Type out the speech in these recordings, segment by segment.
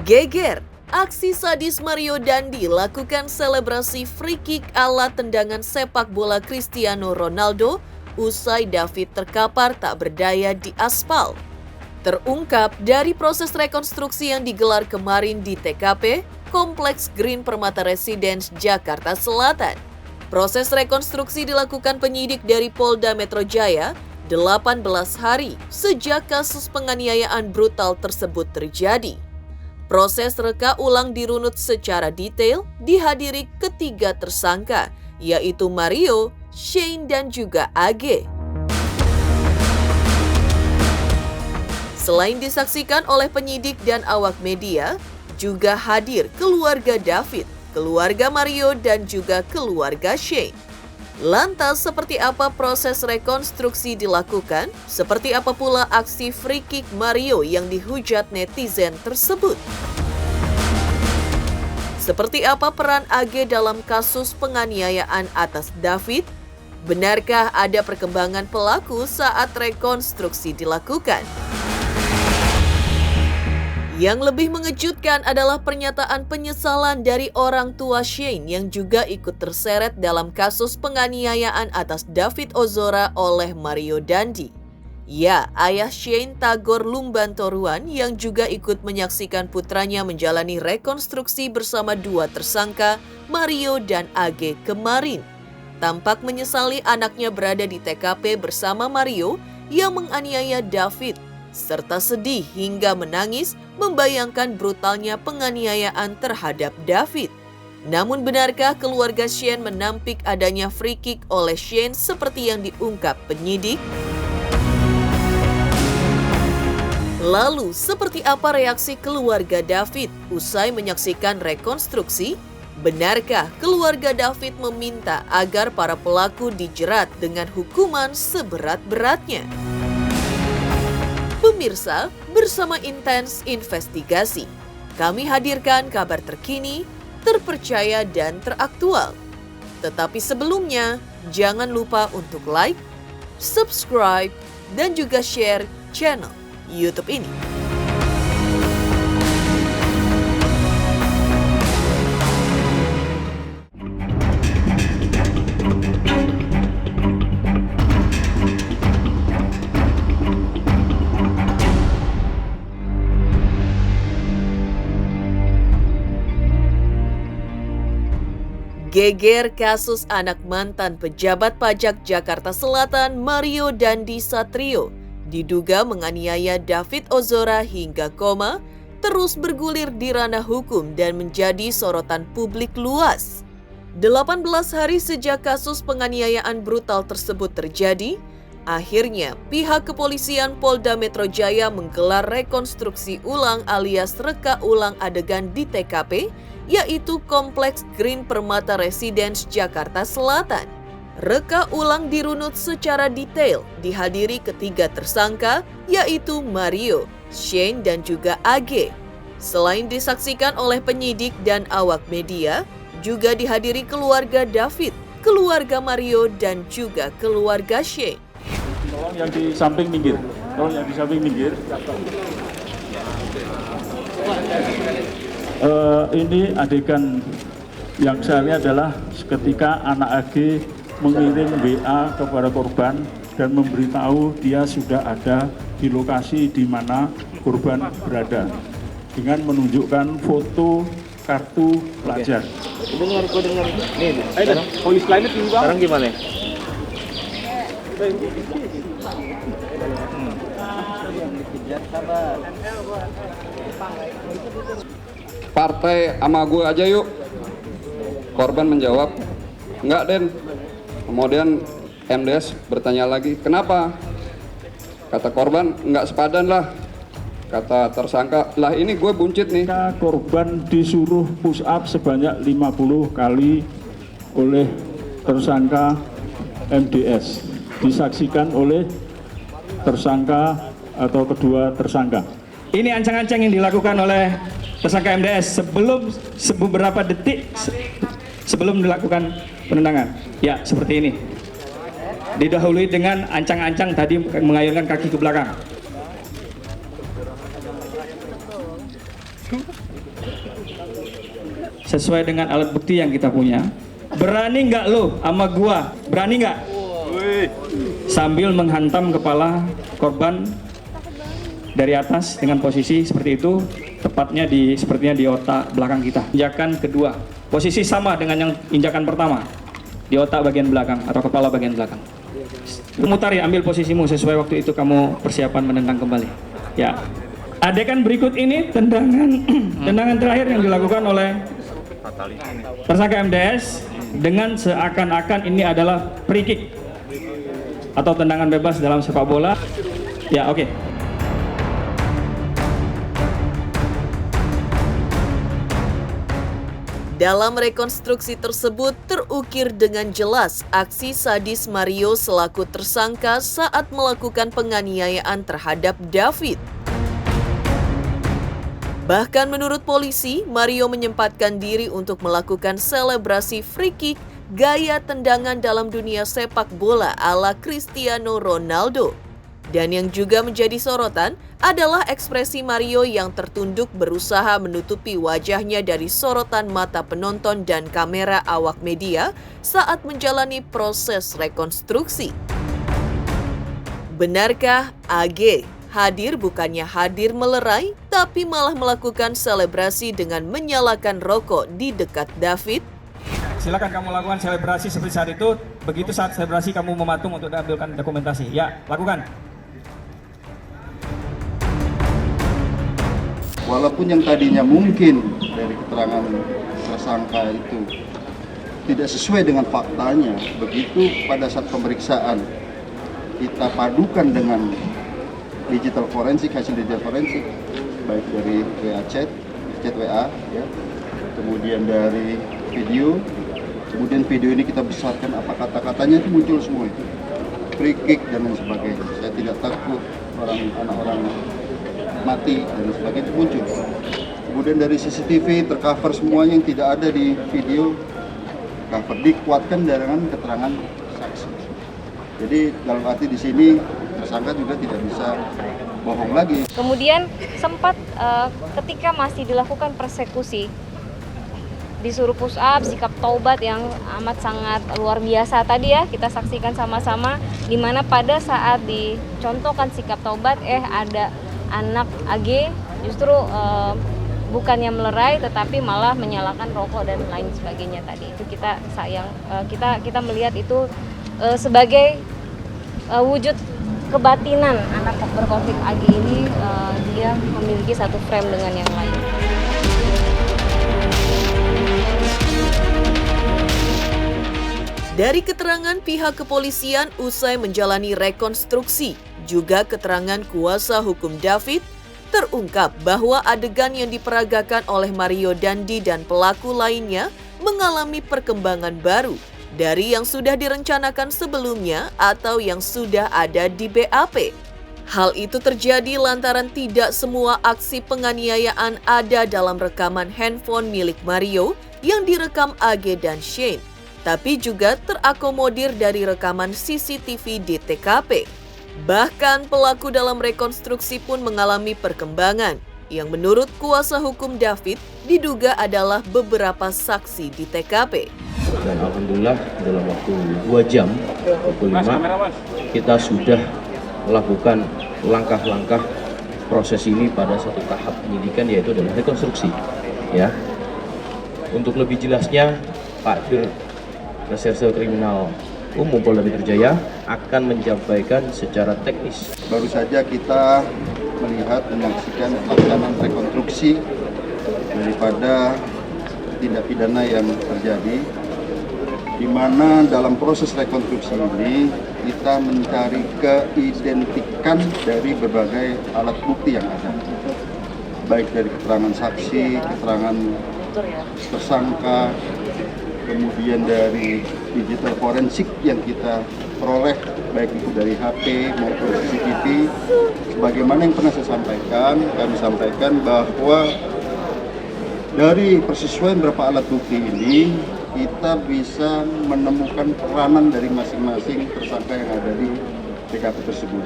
Geger, aksi sadis Mario Dandi lakukan selebrasi free kick ala tendangan sepak bola Cristiano Ronaldo usai David terkapar tak berdaya di aspal. Terungkap dari proses rekonstruksi yang digelar kemarin di TKP, Kompleks Green Permata Residence, Jakarta Selatan. Proses rekonstruksi dilakukan penyidik dari Polda Metro Jaya 18 hari sejak kasus penganiayaan brutal tersebut terjadi. Proses reka ulang dirunut secara detail dihadiri ketiga tersangka, yaitu Mario, Shane, dan juga AG. Selain disaksikan oleh penyidik dan awak media, juga hadir keluarga David, keluarga Mario, dan juga keluarga Shane. Lantas, seperti apa proses rekonstruksi dilakukan? Seperti apa pula aksi free kick Mario yang dihujat netizen tersebut? Seperti apa peran AG dalam kasus penganiayaan atas David? Benarkah ada perkembangan pelaku saat rekonstruksi dilakukan? Yang lebih mengejutkan adalah pernyataan penyesalan dari orang tua Shane yang juga ikut terseret dalam kasus penganiayaan atas David Ozora oleh Mario Dandi. Ya, ayah Shane, Tagor Lumbantoruan, yang juga ikut menyaksikan putranya menjalani rekonstruksi bersama dua tersangka, Mario dan AG kemarin. Tampak menyesali anaknya berada di TKP bersama Mario yang menganiaya David, serta sedih hingga menangis membayangkan brutalnya penganiayaan terhadap David. Namun benarkah keluarga Shane menampik adanya free kick oleh Shane seperti yang diungkap penyidik? Lalu, seperti apa reaksi keluarga David usai menyaksikan rekonstruksi? Benarkah keluarga David meminta agar para pelaku dijerat dengan hukuman seberat-beratnya? Pemirsa, bersama Intens Investigasi, kami hadirkan kabar terkini, terpercaya, dan teraktual. Tetapi sebelumnya, jangan lupa untuk like, subscribe, dan juga share channel YouTube ini. Geger kasus anak mantan pejabat pajak Jakarta Selatan Mario Dandi Satrio diduga menganiaya David Ozora hingga koma terus bergulir di ranah hukum dan menjadi sorotan publik luas. 18 hari sejak kasus penganiayaan brutal tersebut terjadi, akhirnya pihak kepolisian Polda Metro Jaya menggelar rekonstruksi ulang alias reka ulang adegan di TKP, yaitu Kompleks Green Permata Residence, Jakarta Selatan. Reka ulang dirunut secara detail dihadiri ketiga tersangka, yaitu Mario, Shane, dan juga AG. Selain disaksikan oleh penyidik dan awak media, juga dihadiri keluarga David, keluarga Mario, dan juga keluarga Shane. Tolong yang di samping minggir, Ini adegan yang saya lihat adalah ketika anak AG mengirim WA kepada korban dan memberitahu dia sudah ada di lokasi di mana korban berada dengan menunjukkan foto kartu pelajar. Dengar. Nih, polis lainnya tinggi banget. Sekarang gimana? Partai sama gue aja yuk. Korban menjawab, enggak Den. Kemudian MDS bertanya lagi, kenapa? Kata korban, enggak sepadan lah. Kata tersangka, lah ini gue buncit nih. Korban disuruh push up sebanyak 50 kali oleh tersangka MDS. Disaksikan oleh tersangka atau kedua tersangka. Ini ancang-ancang yang dilakukan oleh tersangka MDS beberapa detik sebelum dilakukan penendangan. Ya, seperti ini. Didahului dengan ancang-ancang tadi mengayunkan kaki ke belakang. sesuai dengan alat bukti yang kita punya. Berani nggak lo sama gua? Berani nggak? Sambil menghantam kepala korban dari atas dengan posisi seperti itu, tepatnya sepertinya di otak belakang kita. Injakan kedua, posisi sama dengan yang injakan pertama, di otak bagian belakang atau kepala bagian belakang. Mutar ya, ambil posisimu sesuai waktu itu kamu persiapan menendang kembali. Ya, adegan berikut ini tendangan terakhir yang dilakukan oleh tersangka MDS dengan seakan-akan ini adalah free kick atau tendangan bebas dalam sepak bola. Ya, oke. Dalam rekonstruksi tersebut terukir dengan jelas aksi sadis Mario selaku tersangka saat melakukan penganiayaan terhadap David. Bahkan menurut polisi, Mario menyempatkan diri untuk melakukan selebrasi free kick gaya tendangan dalam dunia sepak bola ala Cristiano Ronaldo. Dan yang juga menjadi sorotan adalah ekspresi Mario yang tertunduk berusaha menutupi wajahnya dari sorotan mata penonton dan kamera awak media saat menjalani proses rekonstruksi. Benarkah AG hadir bukannya hadir melerai, tapi malah melakukan selebrasi dengan menyalakan rokok di dekat David? Silakan kamu lakukan selebrasi seperti saat itu. Begitu saat selebrasi kamu mematung untuk diambilkan dokumentasi. Ya, lakukan. Walaupun yang tadinya mungkin dari keterangan tersangka itu tidak sesuai dengan faktanya, begitu pada saat pemeriksaan kita padukan dengan digital forensik, hasil digital forensik, baik dari WA chat WA, ya, kemudian dari video, kemudian video ini kita besarkan, apa kata-katanya itu muncul semua itu, free kick dan lain sebagainya. Saya tidak takut anak orang mati dan sebagainya itu muncul. Kemudian dari CCTV tercover semuanya yang tidak ada di video, cover dikuatkan dengan keterangan saksi. Jadi dalam arti di sini tersangka juga tidak bisa bohong lagi. Kemudian sempat ketika masih dilakukan persekusi, disuruh push up, sikap taubat yang amat sangat luar biasa tadi ya, kita saksikan sama-sama, di mana pada saat dicontohkan sikap taubat ada anak AG justru bukannya melerai tetapi malah menyalakan rokok dan lain sebagainya tadi. Itu kita kita melihat itu sebagai wujud kebatinan anak berkonflik AG ini, dia memiliki satu frame dengan yang lain. Dari keterangan pihak kepolisian usai menjalani rekonstruksi, juga keterangan kuasa hukum David, terungkap bahwa adegan yang diperagakan oleh Mario Dandi dan pelaku lainnya mengalami perkembangan baru dari yang sudah direncanakan sebelumnya atau yang sudah ada di BAP. Hal itu terjadi lantaran tidak semua aksi penganiayaan ada dalam rekaman handphone milik Mario yang direkam AG dan Shane, tapi juga terakomodir dari rekaman CCTV di TKP. Bahkan pelaku dalam rekonstruksi pun mengalami perkembangan yang menurut kuasa hukum David diduga adalah beberapa saksi di TKP. Dan alhamdulillah dalam waktu 2 jam 25 kita sudah melakukan langkah-langkah proses ini pada satu tahap penyidikan, yaitu adalah rekonstruksi. Ya, untuk lebih jelasnya Pak Dir Reserse Kriminal Umum Polda Metro Jaya akan menyampaikan secara teknis. Baru saja kita melihat menyaksikan pelaksanaan rekonstruksi daripada tindak pidana yang terjadi, di mana dalam proses rekonstruksi ini kita mencari keidentikan dari berbagai alat bukti yang ada, baik dari keterangan saksi, keterangan tersangka, kemudian dari digital forensik yang kita peroleh baik itu dari HP maupun CCTV. Sebagaimana yang pernah saya sampaikan, kami sampaikan bahwa dari persesuaian beberapa alat bukti ini kita bisa menemukan peranan dari masing-masing tersangka yang ada di TKP tersebut.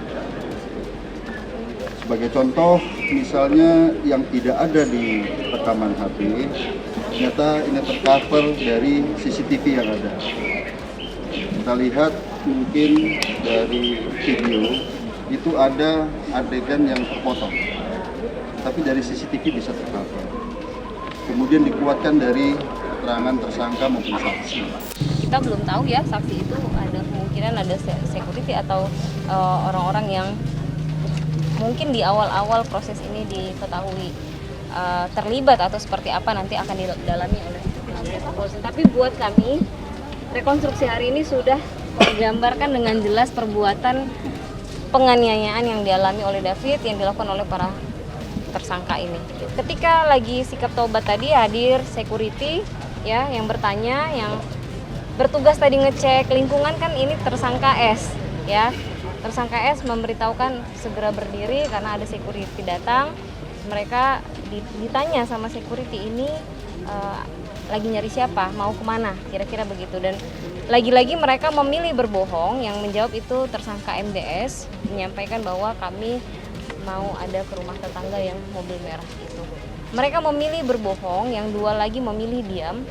Sebagai contoh, misalnya yang tidak ada di rekaman HP ternyata ini tercover dari CCTV yang ada. Kita lihat mungkin dari video itu ada adegan yang terpotong, tapi dari CCTV bisa tercover. Kemudian dikuatkan dari keterangan tersangka maupun saksi. Kita belum tahu ya, saksi itu ada kemungkinan ada security atau orang-orang yang mungkin di awal-awal proses ini diketahui terlibat atau seperti apa, nanti akan didalami oleh kepolisian. Tapi buat kami, rekonstruksi hari ini sudah menggambarkan dengan jelas perbuatan penganiayaan yang dialami oleh David yang dilakukan oleh para tersangka ini. Ketika lagi sikap taubat tadi hadir security ya yang bertanya, yang bertugas tadi ngecek lingkungan, kan ini tersangka S ya. Tersangka S memberitahukan segera berdiri karena ada security datang. Mereka ditanya sama security ini lagi nyari siapa, mau kemana, kira-kira begitu. Dan lagi-lagi mereka memilih berbohong. Yang menjawab itu tersangka MDS, menyampaikan bahwa kami mau ada ke rumah tetangga yang mobil merah itu. Mereka memilih berbohong, yang dua lagi memilih diam,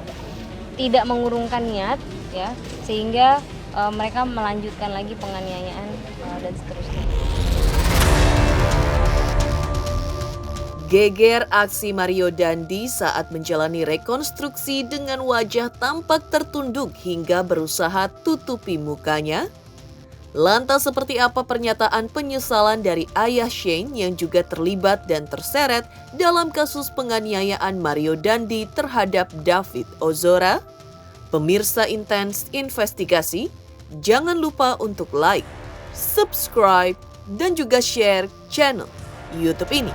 tidak mengurungkan niat ya, sehingga mereka melanjutkan lagi penganiayaan dan seterusnya. Geger aksi Mario Dandi saat menjalani rekonstruksi dengan wajah tampak tertunduk hingga berusaha tutupi mukanya. Lantas seperti apa pernyataan penyesalan dari ayah Shane yang juga terlibat dan terseret dalam kasus penganiayaan Mario Dandi terhadap David Ozora? Pemirsa Intens Investigasi, jangan lupa untuk like, subscribe, dan juga share channel YouTube ini.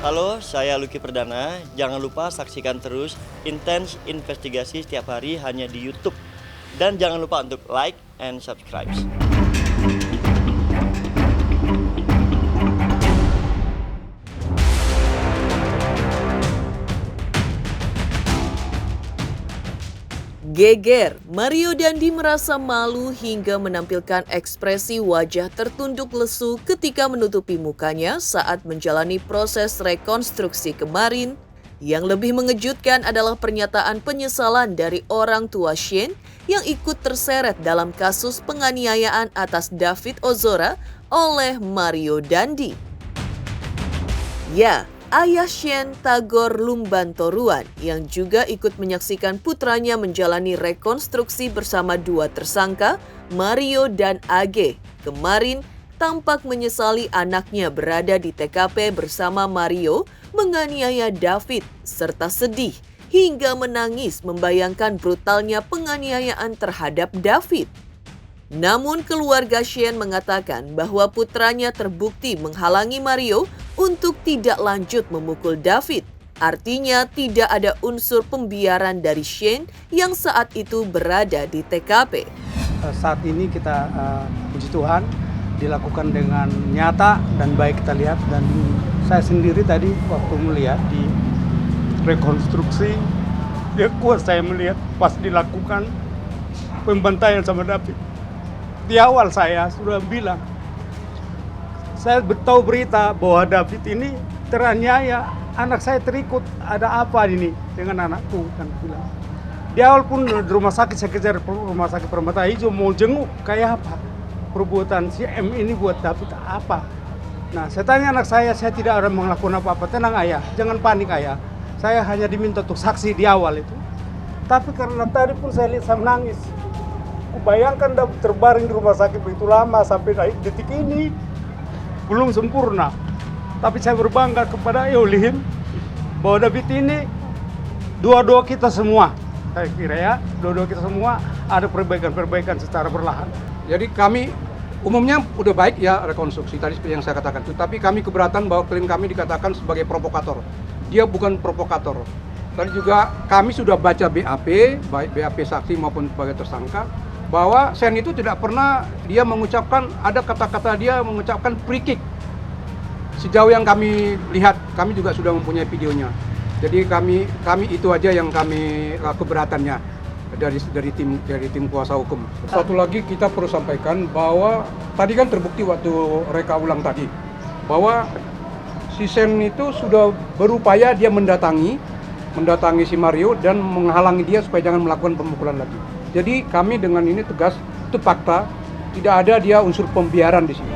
Halo, saya Lucky Perdana. Jangan lupa saksikan terus Intens Investigasi setiap hari hanya di YouTube. Dan jangan lupa untuk like and subscribe. Geger, Mario Dandi merasa malu hingga menampilkan ekspresi wajah tertunduk lesu ketika menutupi mukanya saat menjalani proses rekonstruksi kemarin. Yang lebih mengejutkan adalah pernyataan penyesalan dari orang tua Shane yang ikut terseret dalam kasus penganiayaan atas David Ozora oleh Mario Dandi. Ya, ayah Shane, Tagor Lumbantoruan, yang juga ikut menyaksikan putranya menjalani rekonstruksi bersama dua tersangka, Mario dan AG, kemarin tampak menyesali anaknya berada di TKP bersama Mario menganiaya David, serta sedih hingga menangis membayangkan brutalnya penganiayaan terhadap David. Namun keluarga Shane mengatakan bahwa putranya terbukti menghalangi Mario untuk tidak lanjut memukul David. Artinya tidak ada unsur pembiaran dari Shane yang saat itu berada di TKP. Saat ini kita puji Tuhan dilakukan dengan nyata dan baik kita lihat, dan saya sendiri tadi waktu melihat di rekonstruksi dia kuat, saya melihat pas dilakukan pembantaian sama David. Di awal saya sudah bilang, saya tahu berita bahwa David ini teraniaya, anak saya terikut, ada apa ini dengan anakku, kan bilang. Di awal pun di rumah sakit, saya kejar rumah sakit Permata Hijau mau jenguk, kayak apa perbuatan si M ini buat David apa. Nah, saya tanya anak saya tidak ada melakukan apa-apa. Tenang ayah, jangan panik ayah. Saya hanya diminta untuk saksi di awal itu. Tapi karena tadi pun saya lihat, saya menangis. Bayangkan David terbaring di rumah sakit begitu lama sampai detik ini belum sempurna. Tapi saya berbangga kepada Eulihim bahwa David ini dua-dua kita semua. Saya kira ya, dua-dua kita semua ada perbaikan-perbaikan secara perlahan. Jadi kami umumnya udah baik ya rekonstruksi tadi seperti yang saya katakan. Tapi kami keberatan bahwa klaim kami dikatakan sebagai provokator. Dia bukan provokator. Tadi juga kami sudah baca BAP, baik BAP saksi maupun sebagai tersangka, bahwa Shane itu tidak pernah dia mengucapkan, ada kata-kata dia mengucapkan free kick. Sejauh yang kami lihat, kami juga sudah mempunyai videonya. Jadi kami itu aja yang kami keberatannya dari tim kuasa hukum. Satu lagi kita perlu sampaikan bahwa tadi kan terbukti waktu reka ulang tadi bahwa si Sen itu sudah berupaya dia mendatangi si Mario dan menghalangi dia supaya jangan melakukan pemukulan lagi. Jadi kami dengan ini tegas, itu fakta, tidak ada dia unsur pembiaran di sini.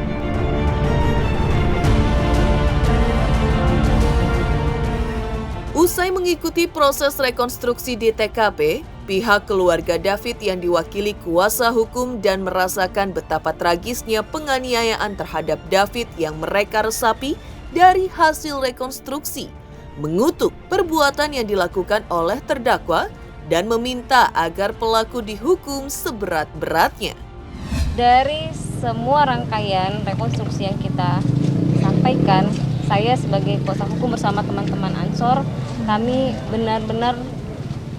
Usai mengikuti proses rekonstruksi di TKP, pihak keluarga David yang diwakili kuasa hukum dan merasakan betapa tragisnya penganiayaan terhadap David yang mereka resapi dari hasil rekonstruksi, mengutuk perbuatan yang dilakukan oleh terdakwa dan meminta agar pelaku dihukum seberat-beratnya. Dari semua rangkaian rekonstruksi yang kita sampaikan, saya sebagai kuasa hukum bersama teman-teman Ansor, kami benar-benar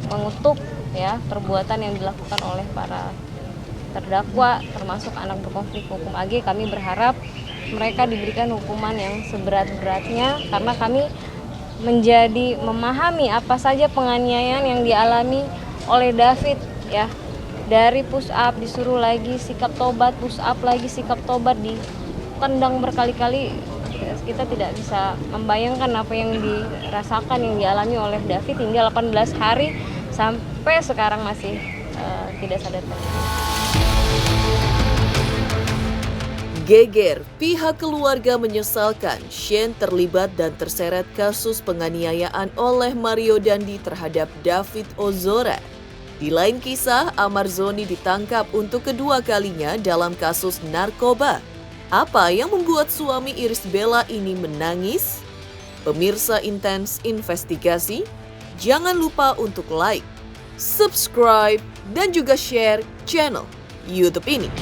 mengutuk ya perbuatan yang dilakukan oleh para terdakwa, termasuk anak berkonflik hukum AG. Kami berharap mereka diberikan hukuman yang seberat-beratnya karena kami memahami apa saja penganiayaan yang dialami oleh David ya. Dari push up disuruh lagi sikap tobat, push up lagi sikap tobat, ditendang berkali-kali. Kita tidak bisa membayangkan apa yang dirasakan, yang dialami oleh David hingga 18 hari sampai sekarang masih tidak sadar. Geger, pihak keluarga menyesalkan Shane terlibat dan terseret kasus penganiayaan oleh Mario Dandi terhadap David Ozora. Di lain kisah, Amar Zoni ditangkap untuk kedua kalinya dalam kasus narkoba. Apa yang membuat suami Irish Bella ini menangis? Pemirsa Intens Investigasi, jangan lupa untuk like, subscribe, dan juga share channel YouTube ini.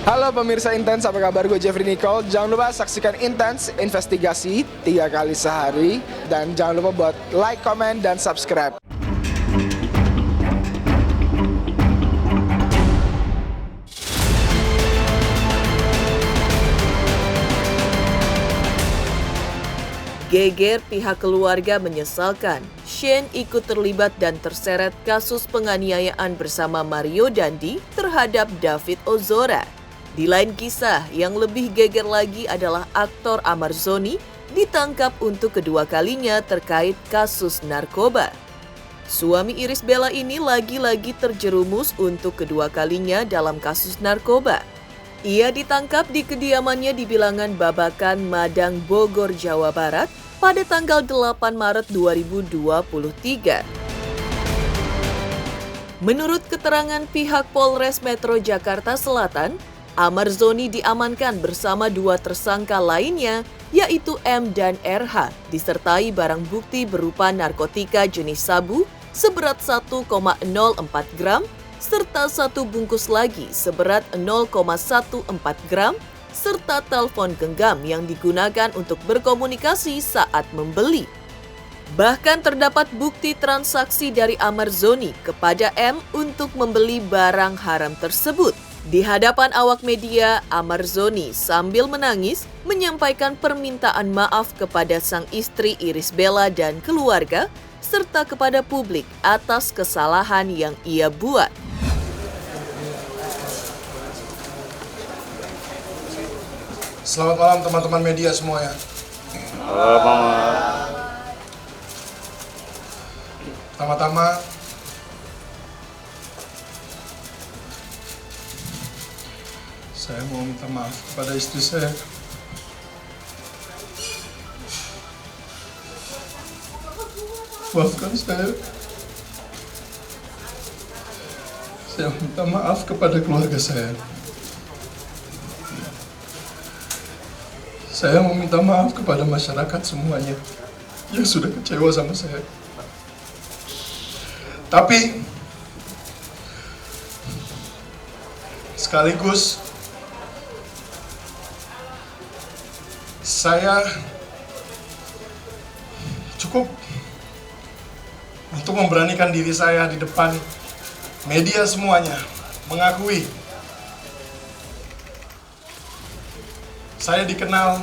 Halo pemirsa Intens, apa kabar? Gue Jeffrey Nicole. Jangan lupa saksikan Intens Investigasi 3 kali sehari. Dan jangan lupa buat like, comment, dan subscribe. Geger, pihak keluarga menyesalkan Shane ikut terlibat dan terseret kasus penganiayaan bersama Mario Dandi terhadap David Ozora. Di lain kisah, yang lebih geger lagi adalah aktor Amar Zoni ditangkap untuk kedua kalinya terkait kasus narkoba. Suami Irish Bella ini lagi-lagi terjerumus untuk kedua kalinya dalam kasus narkoba. Ia ditangkap di kediamannya di Bilangan Babakan, Madang, Bogor, Jawa Barat pada tanggal 8 Maret 2023. Menurut keterangan pihak Polres Metro Jakarta Selatan, Amar Zoni diamankan bersama 2 tersangka lainnya, yaitu M dan RH, disertai barang bukti berupa narkotika jenis sabu seberat 1,04 gram, serta 1 bungkus lagi seberat 0,14 gram, serta telepon genggam yang digunakan untuk berkomunikasi saat membeli. Bahkan terdapat bukti transaksi dari Amar Zoni kepada M untuk membeli barang haram tersebut. Di hadapan awak media, Amar Zoni sambil menangis menyampaikan permintaan maaf kepada sang istri Irish Bella dan keluarga, serta kepada publik atas kesalahan yang ia buat. Selamat malam teman-teman media semuanya. Pertama-tama, saya mau minta maaf kepada istri saya. Maafkan saya. Saya minta maaf kepada keluarga saya. Saya mau minta maaf kepada masyarakat semuanya yang sudah kecewa sama saya. Tapi sekaligus saya cukup untuk memberanikan diri saya di depan media semuanya, mengakui saya dikenal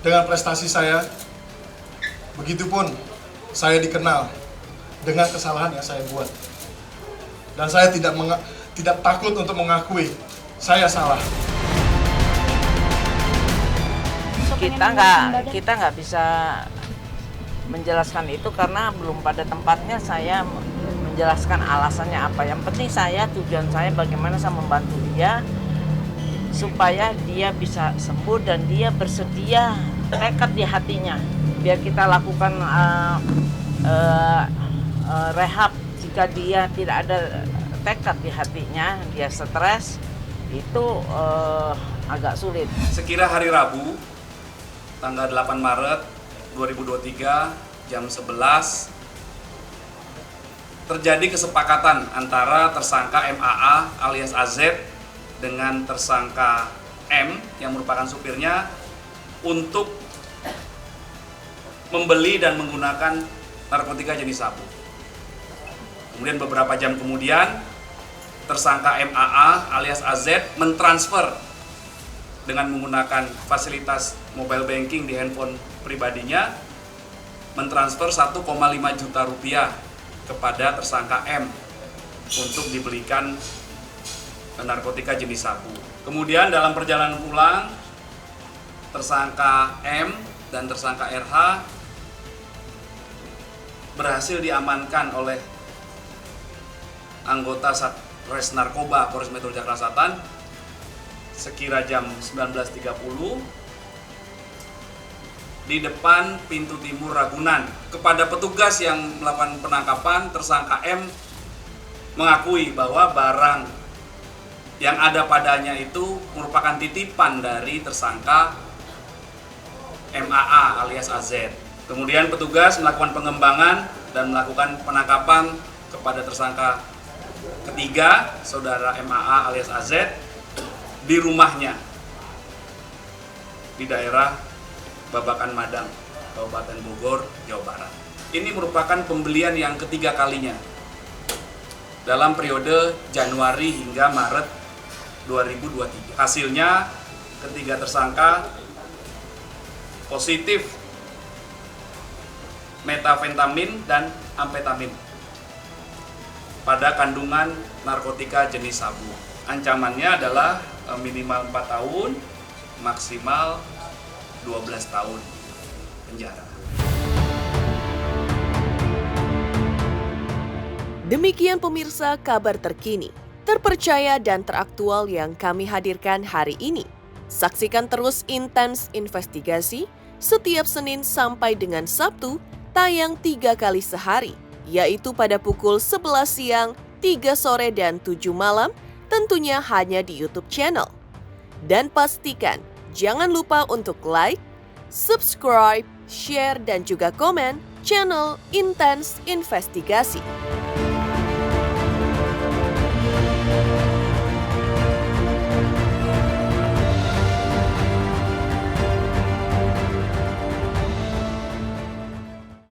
dengan prestasi saya, begitupun saya dikenal dengan kesalahan yang saya buat. Dan saya tidak takut untuk mengakui saya salah. Kita nggak bisa menjelaskan itu karena belum pada tempatnya saya menjelaskan alasannya apa. Yang penting tujuan saya bagaimana saya membantu dia supaya dia bisa sembuh dan dia bersedia, tekad di hatinya. Biar kita lakukan rehab. Jika dia tidak ada tekad di hatinya, dia stres, itu agak sulit. Sekira hari Rabu, tanggal 8 Maret 2023, jam 11, terjadi kesepakatan antara tersangka MAA alias AZ dengan tersangka M yang merupakan supirnya untuk membeli dan menggunakan narkotika jenis sabu. Kemudian beberapa jam kemudian, tersangka MAA alias AZ mentransfer dengan menggunakan fasilitas mobile banking di handphone pribadinya, mentransfer 1,5 juta rupiah kepada tersangka M untuk dibelikan narkotika jenis sabu. Kemudian dalam perjalanan pulang, tersangka M dan tersangka RH berhasil diamankan oleh anggota Satres Narkoba Polres Metro Jakarta Selatan sekira jam 19.30 di depan pintu timur Ragunan. Kepada petugas yang melakukan penangkapan, tersangka M mengakui bahwa barang yang ada padanya itu merupakan titipan dari tersangka MAA alias AZ. Kemudian petugas melakukan pengembangan dan melakukan penangkapan kepada tersangka ketiga, saudara MAA alias AZ, di rumahnya di daerah Babakan Madang, Kabupaten Bogor, Jawa Barat. Ini merupakan pembelian yang ketiga kalinya dalam periode Januari hingga Maret 2023. Hasilnya ketiga tersangka positif metafentamin dan amfetamin pada kandungan narkotika jenis sabu. Ancamannya adalah minimal 4 tahun, maksimal 12 tahun penjara. Demikian pemirsa kabar terkini, terpercaya dan teraktual yang kami hadirkan hari ini. Saksikan terus Intens Investigasi setiap Senin sampai dengan Sabtu, tayang 3 kali sehari, yaitu pada pukul 11 siang, 3 sore, dan 7 malam, tentunya hanya di YouTube channel. Dan pastikan, jangan lupa untuk like, subscribe, share, dan juga komen channel Intens Investigasi.